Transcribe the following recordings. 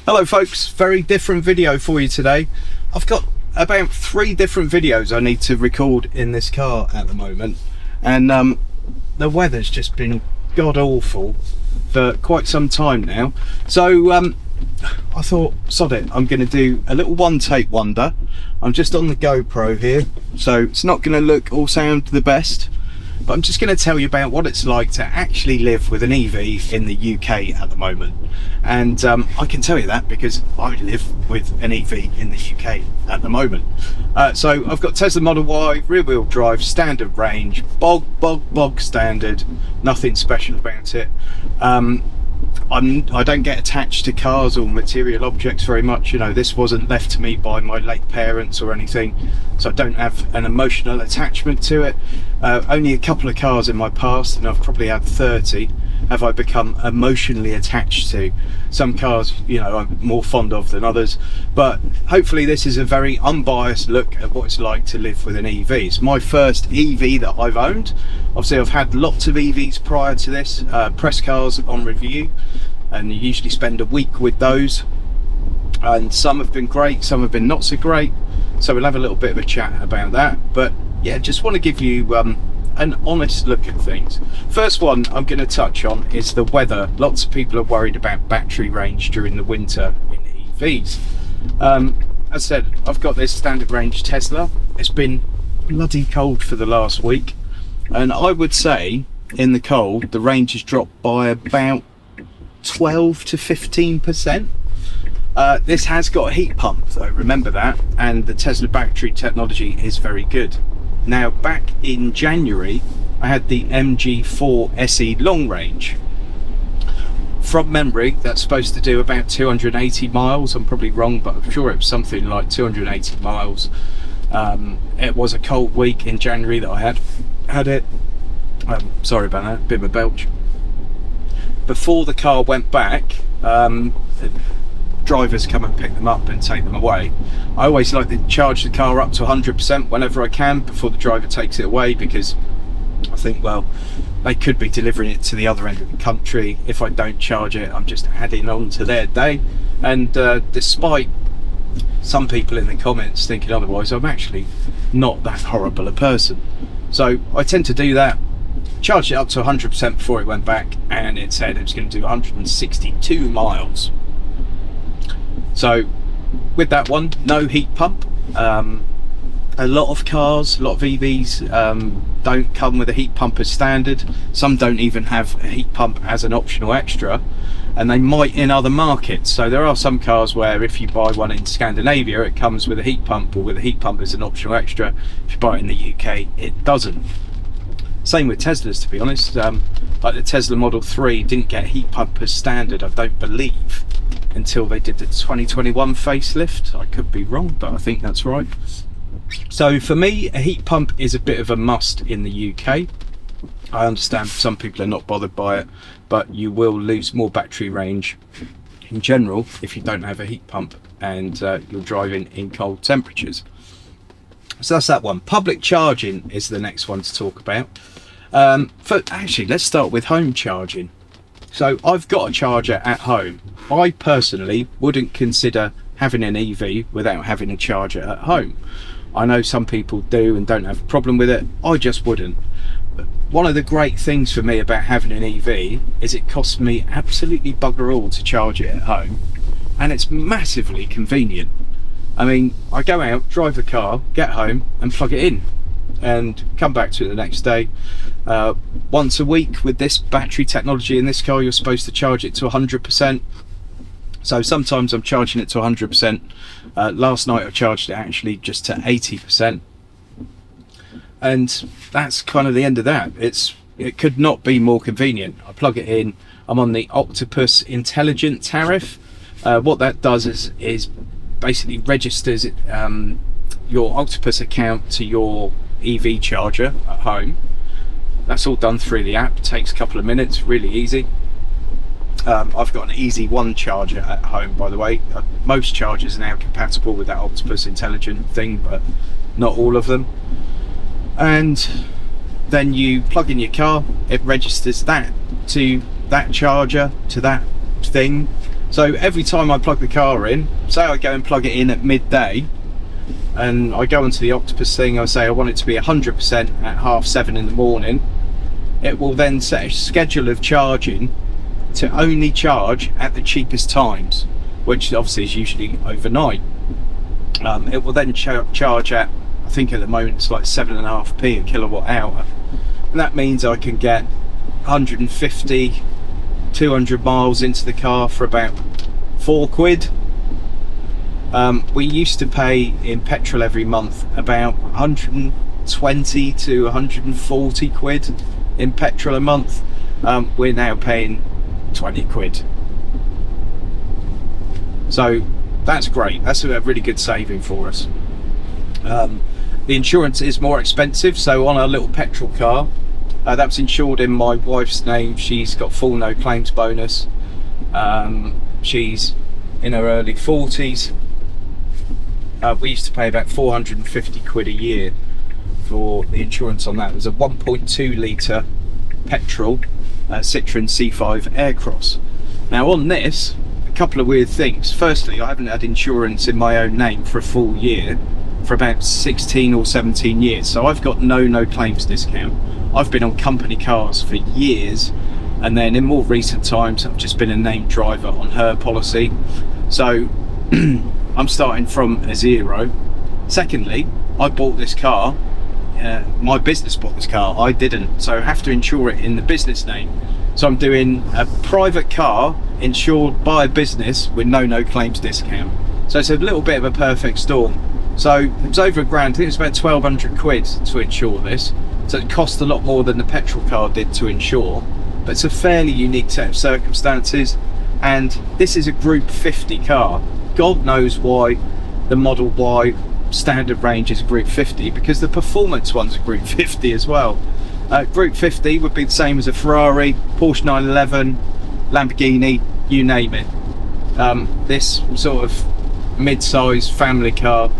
Hello folks, very different video for you today. I've got about 3 different videos I need to record in this car at the moment, and the weather's just been god awful for quite some time now, so I thought, sod it, I'm going to do a little one take wonder. I'm just on the GoPro here, so it's not going to look or sound the best, but I'm just going to tell you about what it's like to actually live with an EV in the UK at the moment. And I can tell you that because I live with an EV in the UK at the moment. So I've got Tesla Model Y, rear wheel drive, standard range, bog standard, nothing special about it. I don't get attached to cars or material objects very much. You know, this wasn't left to me by my late parents or anything, so I don't have an emotional attachment to it. Only a couple of cars in my past, and I've probably had 30, have I become emotionally attached to. Some cars, you know, I'm more fond of than others, but hopefully this is a very unbiased look at what it's like to live with an EV. It's my first EV that I've owned. Obviously I've had lots of EVs prior to this, press cars on review, and you usually spend a week with those, and some have been great, some have been not so great, so we'll have a little bit of a chat about that. But yeah, just want to give you an honest look at things. First one I'm going to touch on is the weather. Lots of people are worried about battery range during the winter in EVs. As I said, I've got this standard range Tesla. It's been bloody cold for the last week, and I would say in the cold the range has dropped by about 12 to 15%. This has got a heat pump though, remember that, and the Tesla battery technology is very good. Now, back in January I had the MG4 SE long range. From memory that's supposed to do about 280 miles. I'm probably wrong, but I'm sure it was something like 280 miles. It was a cold week in January that I had it. Sorry about that, bit of a belch. Before the car went back, drivers come and pick them up and take them away. I always like to charge the car up to 100% whenever I can before the driver takes it away, because I think, well, they could be delivering it to the other end of the country. If I don't charge it, I'm just adding on to their day. And despite some people in the comments thinking otherwise, I'm actually not that horrible a person. So I tend to do that, charged it up to 100% before it went back, and it said it was going to do 162 miles. So with that one, no heat pump. A lot of cars, a lot of EVs don't come with a heat pump as standard. Some don't even have a heat pump as an optional extra, and they might in other markets. So there are some cars where if you buy one in Scandinavia it comes with a heat pump, or with a heat pump as an optional extra. If you buy it in the UK it doesn't. Same with Teslas, to be honest. Like the Tesla Model 3 didn't get a heat pump as standard, I don't believe, until they did the 2021 facelift. I could be wrong, but I think that's right. So for me, a heat pump is a bit of a must in the UK. I understand some people are not bothered by it, but you will lose more battery range in general if you don't have a heat pump and you're driving in cold temperatures. So that's that one. Public charging is the next one to talk about. Actually, let's start with home charging. So I've got a charger at home. I personally wouldn't consider having an EV without having a charger at home. I know some people do and don't have a problem with it. I just wouldn't. But one of the great things for me about having an EV is it costs me absolutely bugger all to charge it at home, and it's massively convenient. I mean, I go out, drive the car, get home and plug it in and come back to it the next day. Once a week with this battery technology in this car, you're supposed to charge it to 100%. So sometimes I'm charging it to 100%. Last night I charged it actually just to 80%. And that's kind of the end of that. It could not be more convenient. I plug it in. I'm on the Octopus Intelligent tariff. What that does is basically registers your Octopus account to your EV charger at home. That's all done through the app. It takes a couple of minutes, really easy. I've got an Easy One charger at home, by the way. Most chargers are now compatible with that Octopus Intelligent thing, but not all of them. And then you plug in your car, it registers that to that charger, to that thing, So every time I plug the car in, say I go and plug it in at midday, and I go onto the Octopus thing, I say I want it to be 100% at 7:30 in the morning, it will then set a schedule of charging to only charge at the cheapest times, which obviously is usually overnight. It will then charge at, I think at the moment it's like 7.5p a kilowatt hour, and that means I can get 150, 200 miles into the car for about £4. We used to pay in petrol every month about 120 to 140 quid in petrol a month. We're now paying 20 quid. So that's great. That's a really good saving for us. The insurance is more expensive, so on our little petrol car, that was insured in my wife's name. She's got full no claims bonus. She's in her early 40s. We used to pay about 450 quid a year for the insurance on that. It was a 1.2 litre petrol Citroen C5 Aircross. Now on this, a couple of weird things. Firstly, I haven't had insurance in my own name for a full year for about 16 or 17 years, so I've got no claims discount. I've been on company cars for years, and then in more recent times I've just been a named driver on her policy, so I'm starting from a zero. Secondly, I bought this car, my business bought this car, I didn't, so I have to insure it in the business name. So I'm doing a private car insured by a business with no claims discount. So it's a little bit of a perfect storm. So it was over £1,000, I think it was about 1,200 quid to insure this. So it cost a lot more than the petrol car did to insure, but it's a fairly unique set of circumstances, and this is a Group 50 car. God knows why the Model Y standard range is Group 50, because the performance one's a Group 50 as well. Group 50 would be the same as a Ferrari, Porsche 911, Lamborghini, you name it. This sort of mid-size family car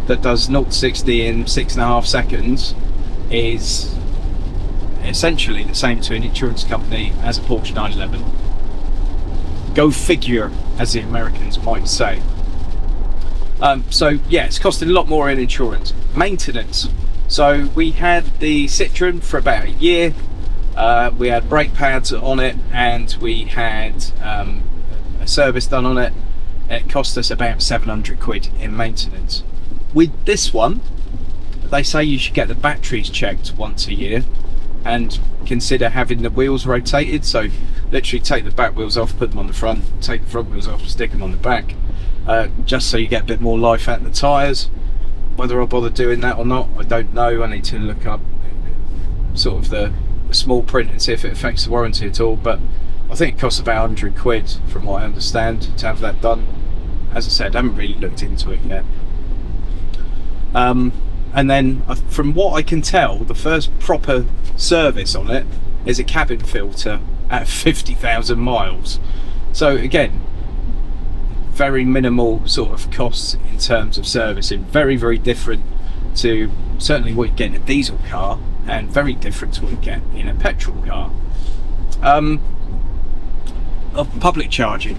that does 0 to 60 in 6.5 seconds is essentially the same to an insurance company as a Porsche 911. Go figure, as the Americans might say. So yeah, it's costing a lot more in insurance. Maintenance. So we had the Citroen for about a year. We had brake pads on it, and we had a service done on it. It cost us about 700 quid in maintenance. With this one, they say you should get the batteries checked once a year and consider having the wheels rotated. So literally take the back wheels off, put them on the front, take the front wheels off, stick them on the back, just so you get a bit more life out of the tyres. Whether I'll bother doing that or not, I don't know. I need to look up sort of the small print and see if it affects the warranty at all, but I think it costs about 100 quid from what I understand to have that done. As I said, I haven't really looked into it yet. And then from what I can tell, the first proper service on it is a cabin filter at 50,000 miles. So again, very minimal sort of costs in terms of servicing. Very different to certainly what you get in a diesel car, and very different to what you get in a petrol car. Of public charging.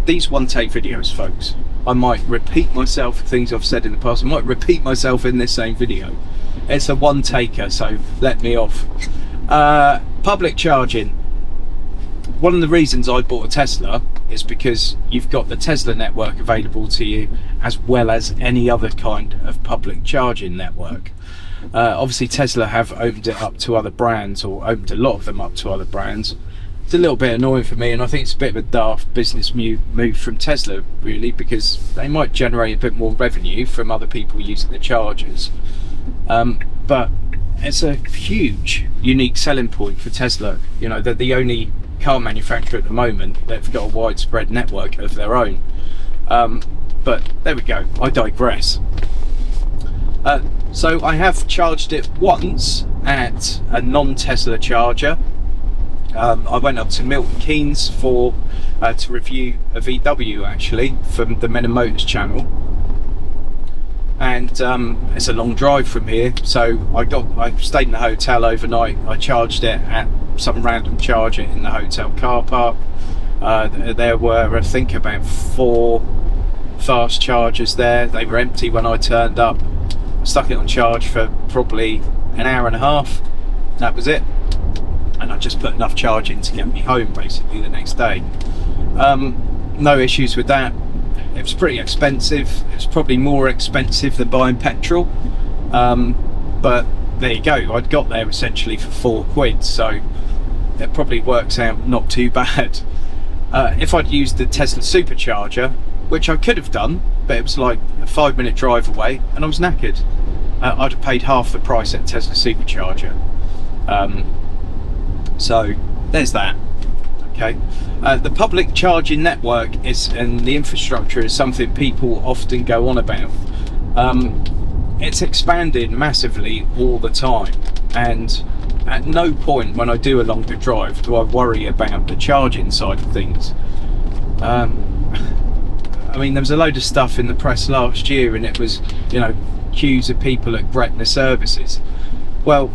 These one take videos, folks. I might repeat myself for things I've said in the past. I might repeat myself in this same video. It's a one taker, so let me off. Public charging. One of the reasons I bought a Tesla is because you've got the Tesla network available to you, as well as any other kind of public charging network. Obviously Tesla have opened it up to other brands, or opened a lot of them up to other brands. It's a little bit annoying for me, and I think it's a bit of a daft business move from Tesla, really, because they might generate a bit more revenue from other people using the chargers. But it's a huge unique selling point for Tesla. You know, they're the only car manufacturer at the moment that's got a widespread network of their own. But there we go, I digress. So I have charged it once at a non-Tesla charger. I went up to Milton Keynes for to review a VW, actually, from the Men and Motors channel, and it's a long drive from here, so I stayed in the hotel overnight. I charged it at some random charger in the hotel car park, There were, I think, about 4 fast chargers there. They were empty when I turned up. I stuck it on charge for probably an hour and a half. That was it. And I just put enough charge in to get me home basically the next day. No issues with that. It was pretty expensive. It was probably more expensive than buying petrol. But there you go. I'd got there essentially for £4, so it probably works out not too bad. If I'd used the Tesla supercharger, which I could have done, but it was like a 5-minute drive away and I was knackered, I'd have paid half the price at Tesla supercharger. So there's that. Okay, the public charging network and the infrastructure is something people often go on about. It's expanding massively all the time, and at no point when I do a longer drive do I worry about the charging side of things. I mean, there was a load of stuff in the press last year, and it was, you know, queues of people at 𝙇𝙄𝙉𝙉𝙉𝙍. Well,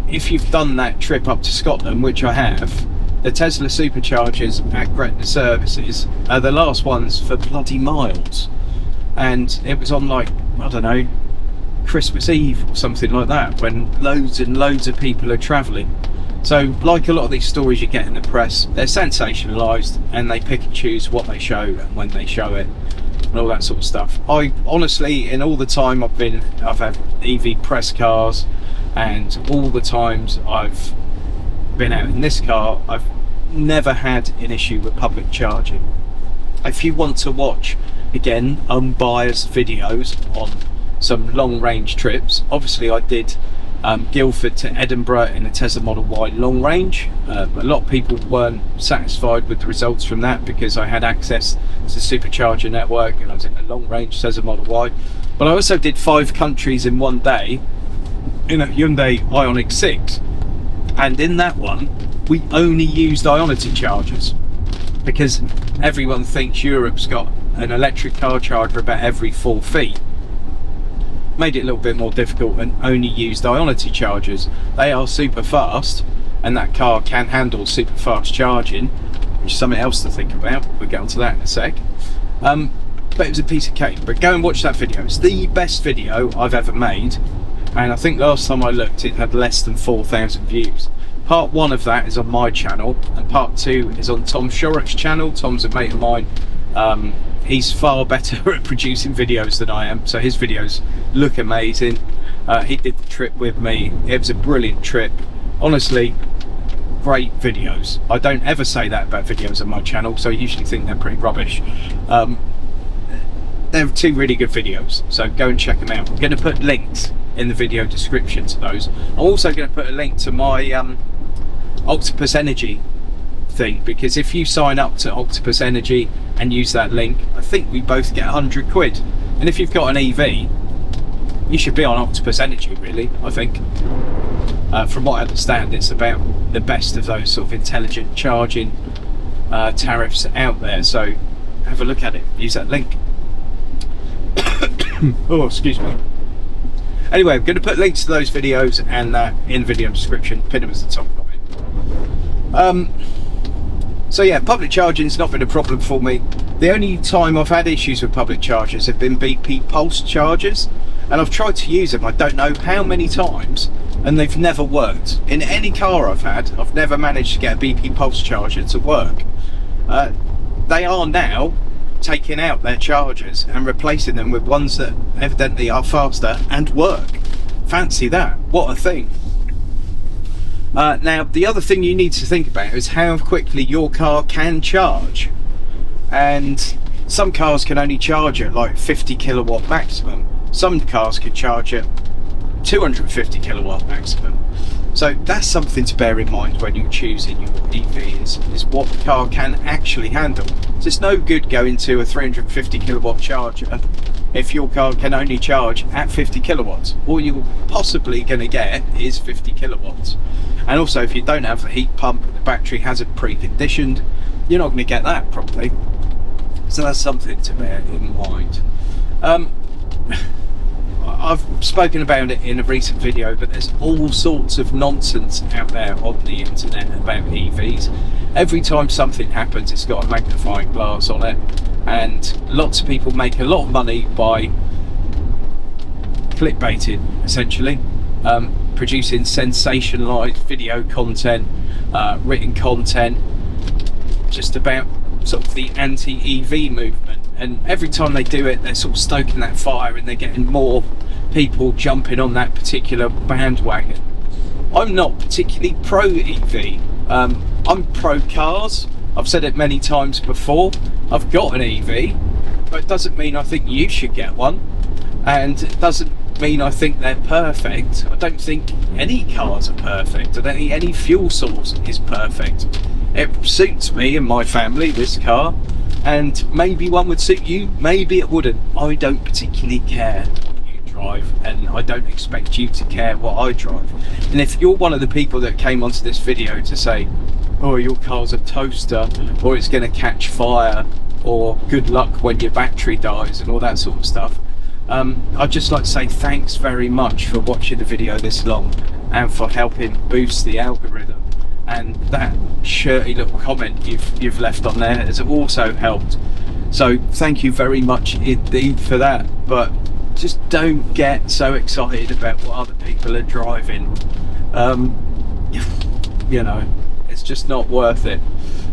if you've done that trip up to Scotland, which I have, the Tesla superchargers at 𝙇𝙗𝙉𝙉𝙉 are the last ones for bloody miles, and it was on, like, I don't know, Christmas Eve or something like that, when loads and loads of people are travelling. So, like a lot of these stories you get in the press, they're sensationalised, and they pick and choose what they show and when they show it and all that sort of stuff. I honestly, in all the time I've had EV press cars, and all the times I've been out in this car, I've never had an issue with public charging. If you want to watch, again, unbiased videos on some long range trips, obviously I did Guildford to Edinburgh in a Tesla Model Y long range. A lot of people weren't satisfied with the results from that because I had access to the supercharger network and I was in a long range Tesla Model Y. But I also did 5 countries in one day in a Hyundai Ioniq 6, and in that one we only used Ionity chargers because everyone thinks Europe's got an electric car charger about every 4 feet. Made it a little bit more difficult and only used Ionity chargers. They are super fast, and that car can handle super fast charging, which is something else to think about. We'll get onto that in a sec. But it was a piece of cake. But go and watch that video. It's the best video I've ever made, and I think last time I looked it had less than 4,000 views. Part 1 of that is on my channel, and part 2 is on Tom Shorrock's channel. Tom's a mate of mine. He's far better at producing videos than I am, so his videos look amazing. He did the trip with me. It was a brilliant trip. Honestly, great videos. I don't ever say that about videos on my channel, so I usually think they're pretty rubbish. They're 2 really good videos, so go and check them out. I'm going to put links in the video description to those. I'm also going to put a link to my Octopus Energy thing, because if you sign up to Octopus Energy and use that link, I think we both get £100. And if you've got an EV, you should be on Octopus Energy, really, I think. From what I understand, it's about the best of those sort of intelligent charging tariffs out there, so have a look at it, use that link. Oh, excuse me. Anyway, I'm going to put links to those videos and that in the video description, pin them as the top comment. So yeah, public charging's not been a problem for me. The only time I've had issues with public chargers have been BP Pulse chargers, and I've tried to use them I don't know how many times, and they've never worked. In any car I've had, I've never managed to get a BP Pulse charger to work. They are now taking out their chargers and replacing them with ones that evidently are faster and work. Fancy that, what a thing. Now, the other thing you need to think about is how quickly your car can charge. And some cars can only charge at like 50 kilowatt maximum. Some cars can charge at 250 kilowatt maximum. So that's something to bear in mind when you're choosing your EV, is what the car can actually handle. So it's no good going to a 350 kilowatt charger if your car can only charge at 50 kilowatts. All you're possibly going to get is 50 kilowatts. And also, if you don't have the heat pump, the battery hasn't preconditioned, you're not going to get that properly. So that's something to bear in mind. I've spoken about it in a recent video, but there's all sorts of nonsense out there on the internet about EVs. Every time something happens, it's got a magnifying glass on it, and lots of people make a lot of money by clickbaiting, essentially, producing sensationalized video content, written content, just about sort of the anti-EV movement. And every time they do it, they're sort of stoking that fire, and they're getting more people jumping on that particular bandwagon. I'm not particularly pro EV. I'm pro cars. I've said it many times before. I've got an EV, but it doesn't mean I think you should get one, and it doesn't mean I think they're perfect. I don't think any cars are perfect. I don't think any fuel source is perfect. It suits me and my family, this car, and maybe one would suit you, maybe it wouldn't. I don't particularly care what you drive, and I don't expect you to care what I drive. And if you're one of the people that came onto this video to say, oh, your car's a toaster, or it's going to catch fire, or good luck when your battery dies, and all that sort of stuff, I'd just like to say thanks very much for watching the video this long, and for helping boost the algorithm. And that shirty little comment you've left on there has also helped, so thank you very much indeed for that. But just don't get so excited about what other people are driving. You know, it's just not worth it.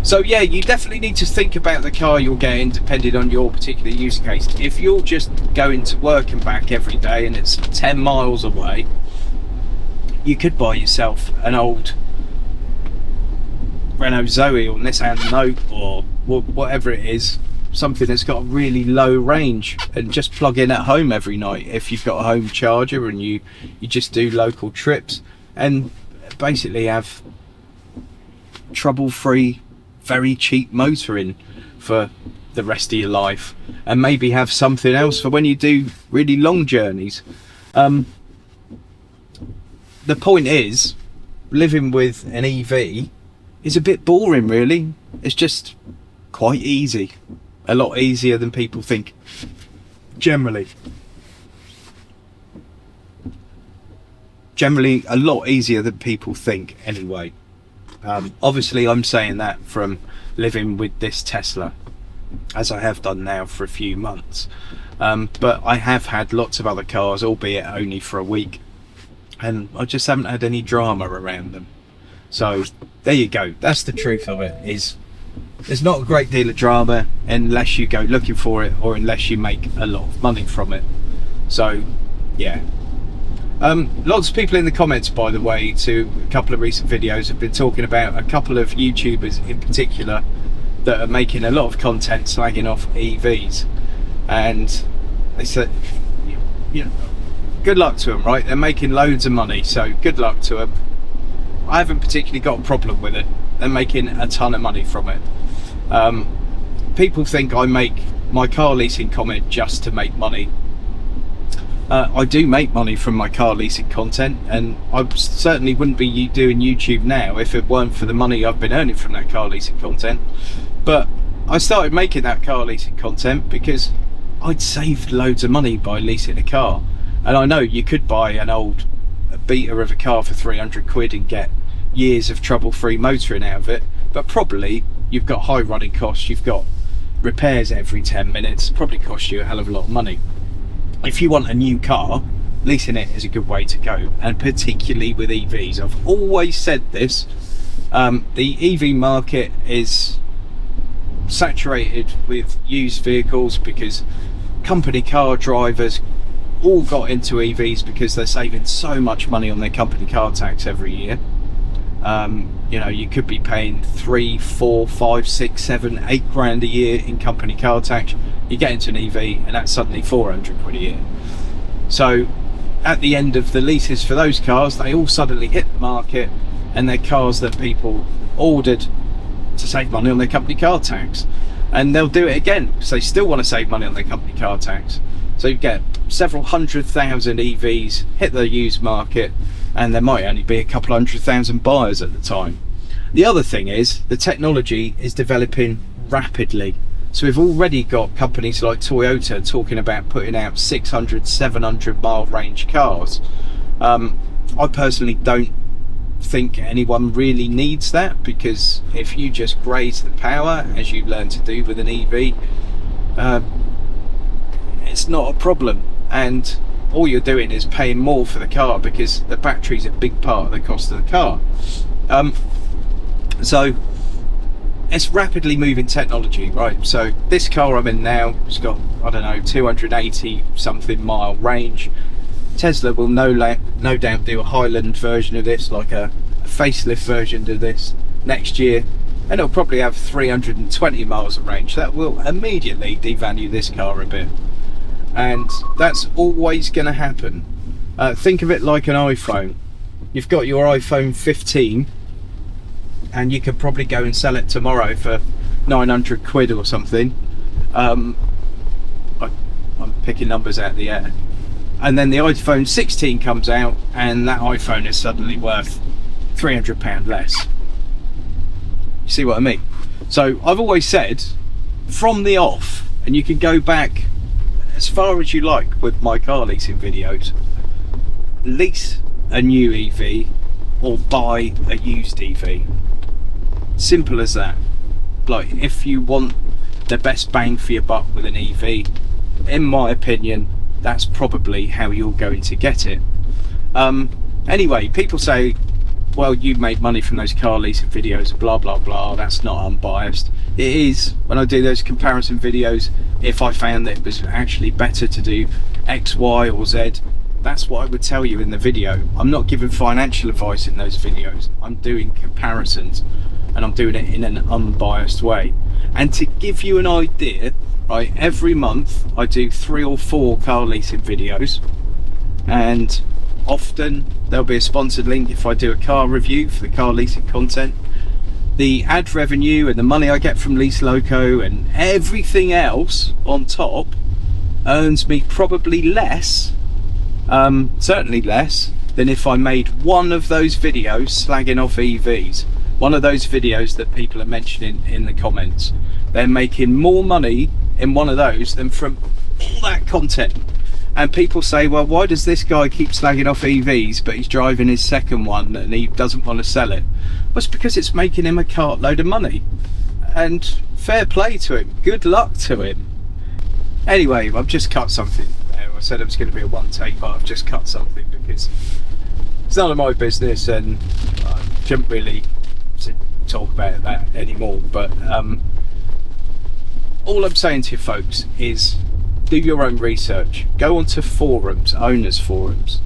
So yeah, you definitely need to think about the car you're getting depending on your particular use case. If you're just going to work and back every day and it's 10 miles away, you could buy yourself an old Renault Zoe or Nissan Note or whatever it is, something that's got a really low range, and just plug in at home every night if you've got a home charger and you just do local trips, and basically have trouble-free, very cheap motoring for the rest of your life, and maybe have something else for when you do really long journeys. The point is, living with an EV is a bit boring, really. It's just quite easy, a lot easier than people think, generally a lot easier than people think anyway. Obviously I'm saying that from living with this Tesla, as I have done now for a few months, but I have had lots of other cars, albeit only for a week, and I just haven't had any drama around them. So there you go, that's the truth of it, is there's not a great deal of drama unless you go looking for it, or unless you make a lot of money from it. So yeah. Lots of people in the comments, by the way, to a couple of recent videos have been talking about a couple of YouTubers in particular that are making a lot of content slagging off EVs, and they said, you know, good luck to them, right? They're making loads of money, so good luck to them. I haven't particularly got a problem with it. They're making a ton of money from it. People think I make my car leasing comment just to make money. I do make money from my car leasing content, and I certainly wouldn't be doing YouTube now if it weren't for the money I've been earning from that car leasing content. But I started making that car leasing content because I'd saved loads of money by leasing a car. And I know you could buy an old beta of a car for 300 quid and get years of trouble-free motoring out of it, but probably you've got high running costs, you've got repairs every 10 minutes, probably cost you a hell of a lot of money. If you want a new car, leasing it is a good way to go, and particularly with EVs. I've always said this, the EV market is saturated with used vehicles because company car drivers all got into EVs because they're saving so much money on their company car tax every year. You know, you could be paying 3, 4, 5, 6, 7, 8 grand a year in company car tax. You get into an EV and that's suddenly 400 quid a year. So at the end of the leases for those cars, they all suddenly hit the market, and they're cars that people ordered to save money on their company car tax, and they'll do it again because they still want to save money on their company car tax. So you get several 100,000 EVs hit the used market, and there might only be a couple 100,000 buyers at the time. The other thing is the technology is developing rapidly. So we've already got companies like Toyota talking about putting out 600, 700 mile range cars. I personally don't think anyone really needs that, because if you just graze the power as you learn to do with an EV, it's not a problem, and all you're doing is paying more for the car, because the battery's a big part of the cost of the car. So it's rapidly moving technology, right? So this car I'm in now, it's got, I don't know, 280 something mile range. Tesla will no doubt do a Highland version of this, like a facelift version of this next year, and it'll probably have 320 miles of range. That will immediately devalue this car a bit, and that's always going to happen. Think of it like an iPhone. You've got your iPhone 15 and you could probably go and sell it tomorrow for 900 quid or something. I'm picking numbers out of the air. And then the iPhone 16 comes out and that iPhone is suddenly worth £300 less. You see what I mean? So I've always said from the off, and you can go back as far as you like with my car leasing videos, lease a new EV or buy a used EV. Simple as that. Like, if you want the best bang for your buck with an EV, in my opinion, that's probably how you're going to get it. Anyway, people say, well, you made money from those car leasing videos, blah blah blah. That's not unbiased. It is, when I do those comparison videos. If I found that it was actually better to do X, Y or Z, that's what I would tell you in the video. I'm not giving financial advice in those videos. I'm doing comparisons, and I'm doing it in an unbiased way. And to give you an idea, right, every month I do 3 or 4 car leasing videos, and often there'll be a sponsored link if I do a car review for the car leasing content. The ad revenue and the money I get from Lease Loco and everything else on top earns me probably less, certainly less, than if I made one of those videos slagging off EVs. One of those videos that people are mentioning in the comments. They're making more money in one of those than from all that content. And people say, well, why does this guy keep slagging off EVs but he's driving his second one and he doesn't want to sell it? Well, it's because it's making him a cartload of money, and fair play to him, good luck to him. Anyway, I've just cut something there. I said it was going to be a one take, but I've just cut something because it's none of my business and I shouldn't really talk about that anymore. But all I'm saying to you folks is, do your own research. Go onto forums, owners forums.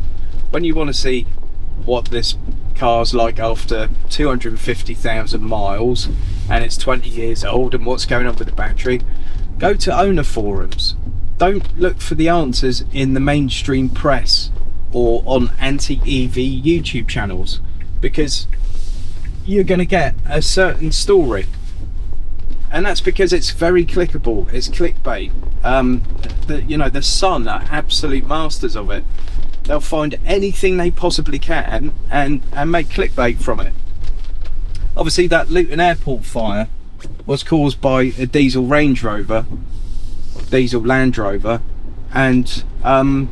When you want to see what this car's like after 250,000 miles and it's 20 years old and what's going on with the battery, go to owner forums. Don't look for the answers in the mainstream press or on anti-EV YouTube channels, because you're going to get a certain story. And that's because it's very clickable. It's clickbait. The Sun are absolute masters of it. They'll find anything they possibly can and make clickbait from it. Obviously, that Luton Airport fire was caused by a diesel Range Rover, or diesel Land Rover, and all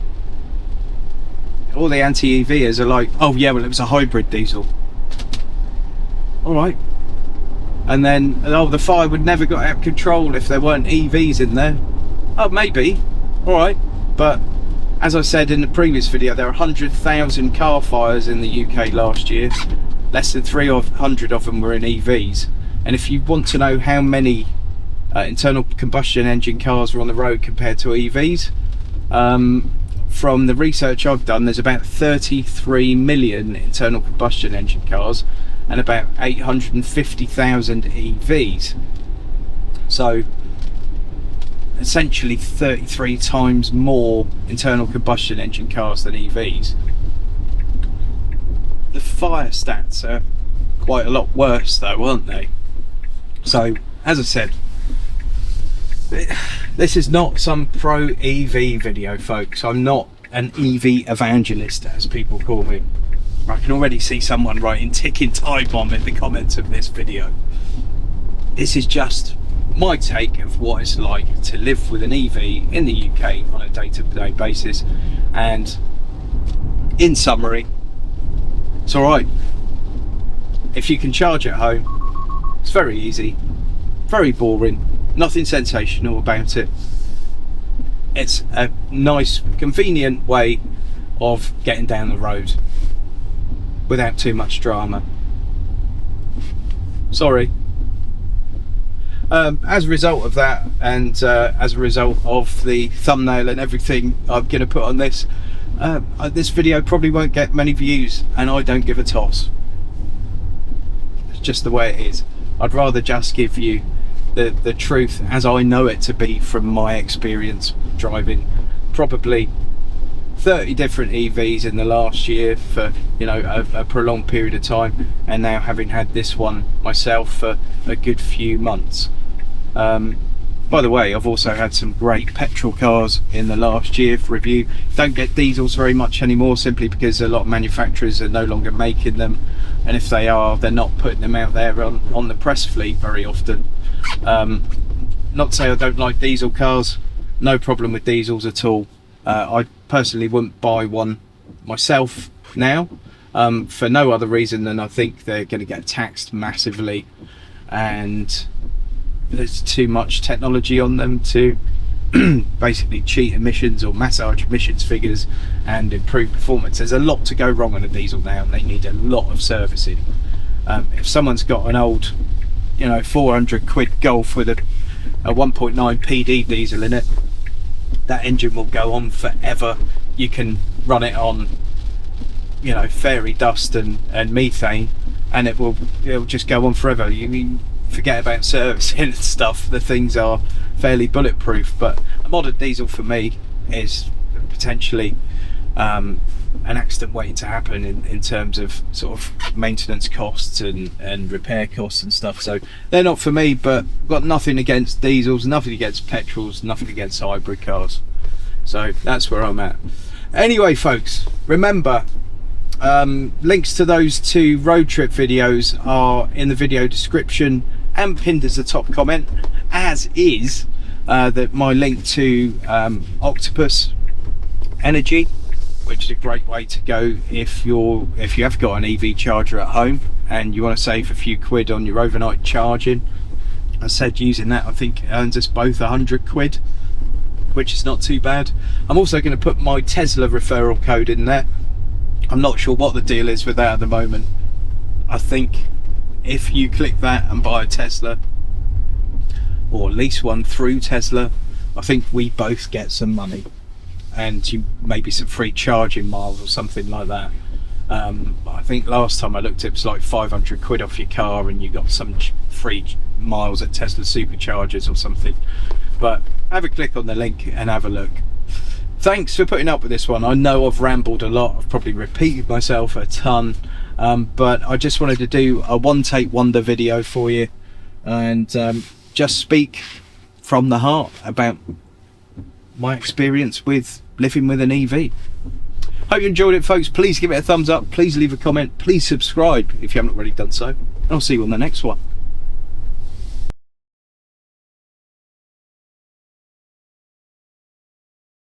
the anti-EVers are like, oh yeah, well, it was a hybrid diesel. All right. And then, oh, the fire would never got out of control if there weren't EVs in there. Oh, maybe. All right. But as I said in the previous video, there are 100,000 car fires in the UK last year. Less than 300 of them were in EVs. And if you want to know how many internal combustion engine cars were on the road compared to EVs, from the research I've done, there's about 33 million internal combustion engine cars and about 850,000 EVs. So essentially 33 times more internal combustion engine cars than EVs. The fire stats are quite a lot worse though, aren't they? So as I said, this is not some pro EV video, folks. I'm not an EV evangelist, as people call me. I can already see someone writing ticking time bomb in the comments of this video. This is just my take of what it's like to live with an EV in the UK on a day-to-day basis. And in summary, it's alright. If you can charge at home, it's very easy, very boring, nothing sensational about it. It's a nice, convenient way of getting down the road without too much drama. Sorry. As a result of that, and as a result of the thumbnail and everything I'm going to put on this, this video probably won't get many views, and I don't give a toss. It's just the way it is. I'd rather just give you the truth as I know it to be from my experience driving probably 30 different EVs in the last year for, you know, a prolonged period of time, and now having had this one myself for a good few months. By the way, I've also had some great petrol cars in the last year for review. Don't get diesels very much anymore, simply because a lot of manufacturers are no longer making them, and if they are, they're not putting them out there on the press fleet very often. Not to say I don't like diesel cars, no problem with diesels at all. I personally wouldn't buy one myself now, for no other reason than I think they're going to get taxed massively, and there's too much technology on them to basically cheat emissions or massage emissions figures and improve performance. There's a lot to go wrong on a diesel now, and they need a lot of servicing. If someone's got an old, you know, 400 quid Golf with a 1.9 PD diesel in it, that engine will go on forever. You can run it on, you know, fairy dust and methane, and it'll just go on forever. You mean, forget about servicing and stuff, the things are fairly bulletproof. But a modern diesel for me is potentially an accident waiting to happen in terms of sort of maintenance costs and repair costs and stuff. So they're not for me, but I've got nothing against diesels, nothing against petrols, nothing against hybrid cars. So that's where I'm at. Anyway folks, remember, links to those 2 road trip videos are in the video description and pinned as a top comment, as is my link to Octopus Energy, which is a great way to go if you have got an EV charger at home and you want to save a few quid on your overnight charging. I said using that, I think, earns us both 100 quid, which is not too bad. I'm also going to put my Tesla referral code in there. I'm not sure what the deal is with that at the moment. I think if you click that and buy a Tesla, or lease one through Tesla, I think we both get some money, and maybe some free charging miles or something like that. I think last time I looked, it was like 500 quid off your car, and you got some free miles at Tesla superchargers or something. But have a click on the link and have a look. Thanks for putting up with this one. I know I've rambled a lot, I've probably repeated myself a ton, but I just wanted to do a one-take wonder video for you, and just speak from the heart about my experience with living with an EV. Hope you enjoyed it folks. Please give it a thumbs up, please leave a comment, please subscribe if you haven't already done so, and I'll see you on the next one.